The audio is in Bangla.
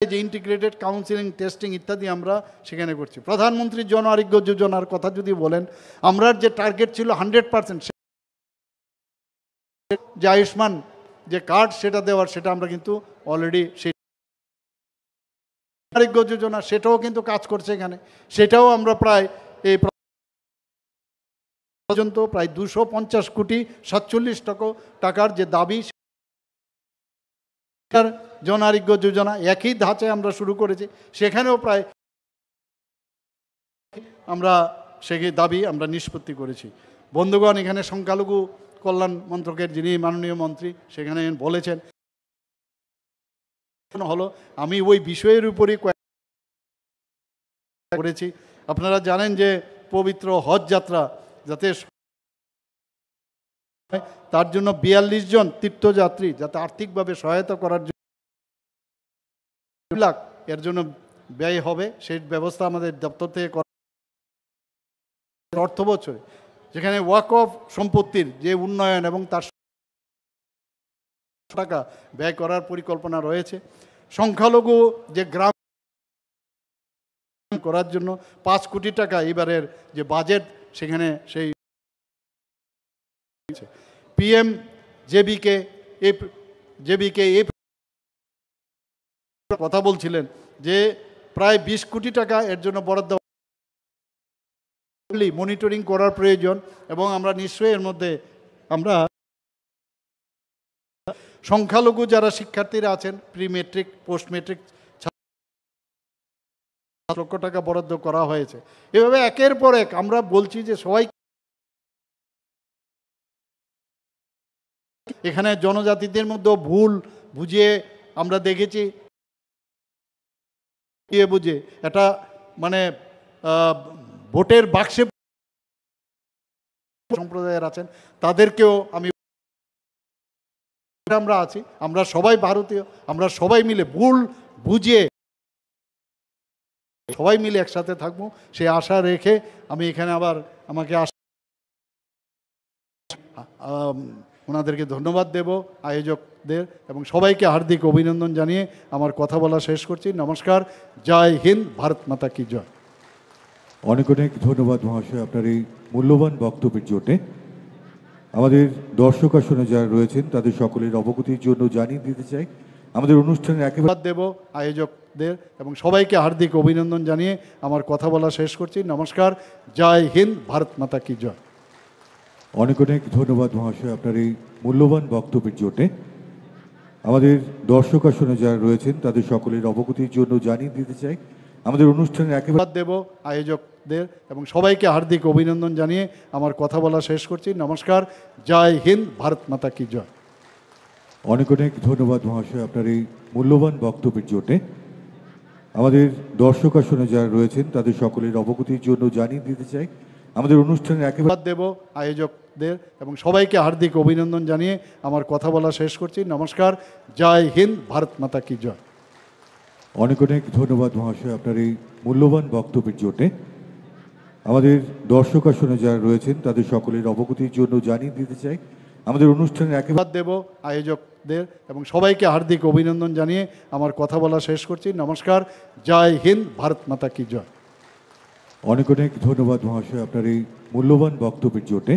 যে ইন্টিগ্রেটেড কাউন্সিলিং টেস্টিং ইত্যাদি আমরা সেখানে করছি। প্রধানমন্ত্রীর জন আরোগ্য যোজনার কথা যদি বলেন, আমরা যে টার্গেট ছিল 100% যে আয়ুষ্মান যে কার্ড সেটা দেওয়ার, সেটা আমরা কিন্তু অলরেডি সেই আরোগ্য যোজনা সেটাও কিন্তু কাজ করছে এখানে। সেটাও আমরা প্রায় এই পর্যন্ত প্রায় 250 কোটি 47 টাকার যে দাবি জন আরোগ্য যোজনা একই ধাঁচে আমরা শুরু করেছি, সেখানেও প্রায় আমরা সেই দাবি আমরা নিষ্পত্তি করেছি। বন্ধুগণ, এখানে সংখ্যালঘু কল্যাণ মন্ত্রকের যিনি মাননীয় মন্ত্রী সেখানে বলেছেন হলো, আমি ওই বিষয়ের উপরই করেছি। আপনারা জানেন যে পবিত্র হজ যাত্রা যাতে তার জন্য 42 জন তীর্থযাত্রী যাতে আর্থিকভাবে সহায়তা করার জন্য এর জন্য ব্যয় হবে, সেই ব্যবস্থা আমাদের দপ্তর থেকে অর্থ বছরে, যেখানে ওয়াকফ সম্পত্তির যে উন্নয়ন এবং তার টাকা ব্যয় করার পরিকল্পনা রয়েছে। সংখ্যালঘু যে গ্রাম করার জন্য 5 কোটি টাকা এবারের যে বাজেট সেখানে সেই PM JBK কথা বলছিলেন যে প্রায় 20 কোটি টাকা এর জন্য বরাদ্দ মনিটরিং করার প্রয়োজন, এবং আমরা নিশ্চয়ই এর মধ্যে আমরা সংখ্যালঘু যারা শিক্ষার্থীরা আছেন প্রি মেট্রিক পোস্ট মেট্রিক 7 লক্ষ টাকা বরাদ্দ করা হয়েছে। এভাবে একের পর এক আমরা বলছি যে সবাই এখানে জনজাতিদের মধ্যে ভুল বুঝিয়ে আমরা দেখেছি বুঝে এটা মানে ভোটের বাক্সে সম্প্রদায়ের আছেন তাদেরকেও আমরা আছি, আমরা সবাই ভারতীয়, আমরা সবাই মিলে ভুল বুঝিয়ে সবাই মিলে একসাথে থাকবো সেই আশা রেখে আমি এখানে আবার আমাকে ওনাদেরকে ধন্যবাদ দেব, আয়োজকদের এবং সবাইকে হার্দিক অভিনন্দন জানিয়ে আমার কথা বলা শেষ করছি। নমস্কার, জয় হিন্দ, ভারত মাতা কি জয়। অনেক অনেক ধন্যবাদ মহাশয় আপনার এই মূল্যবান বক্তব্যের জন্যে। আমাদের দর্শক আসনে যারা রয়েছেন তাদের সকলের অবগতির জন্য জানিয়ে দিতে চাই আমাদের অনুষ্ঠানের একেবারে দেব আয়োজকদের এবং সবাইকে হার্দিক অভিনন্দন জানিয়ে আমার কথা বলা শেষ করছি। নমস্কার, জয় হিন্দ, ভারত মাতা কি জয়। অনেক অনেক ধন্যবাদ মহাশয় আপনার এই মূল্যবান বক্তব্যের জন্যে। আমাদের দর্শক আসনে যারা রয়েছেন তাদের সকলের অবগতির জন্য জানিয়ে দিতে চাই আমাদের অনুষ্ঠানের একেবারে দেব আয়োজকদের এবং সবাইকে হার্দিক অভিনন্দন জানিয়ে আমার কথা বলা শেষ করছি। নমস্কার, জয় হিন্দ, ভারত মাতা কি জয়। অনেক অনেক ধন্যবাদ মহাশয় আপনার এই মূল্যবান বক্তব্যের জন্যে। আমাদের দর্শক আসনে যারা রয়েছেন তাদের সকলের অবগতির জন্য জানিয়ে দিতে চাই আমাদের অনুষ্ঠানের একেবারে দেব আয়োজকদের এবং সবাইকে হার্দিক অভিনন্দন জানিয়ে আমার কথা বলা শেষ করছি। নমস্কার, জয় হিন্দ, ভারত মাতা কি জয়। অনেক অনেক ধন্যবাদ মহাশয় আপনার এই মূল্যবান বক্তব্যের জন্যে। আমাদের দর্শক আসনে যারা রয়েছেন তাদের সকলের অবগতির জন্য জানিয়ে দিতে চাই আমাদের অনুষ্ঠানের একেবারে দেব আয়োজকদের এবং সবাইকে হার্দিক অভিনন্দন জানিয়ে আমার কথা বলা শেষ করছি। নমস্কার, জয় হিন্দ, ভারত মাতা কি জয়। অনেক অনেক ধন্যবাদ মহাশয় আপনার এই মূল্যবান বক্তব্যের জন্যে।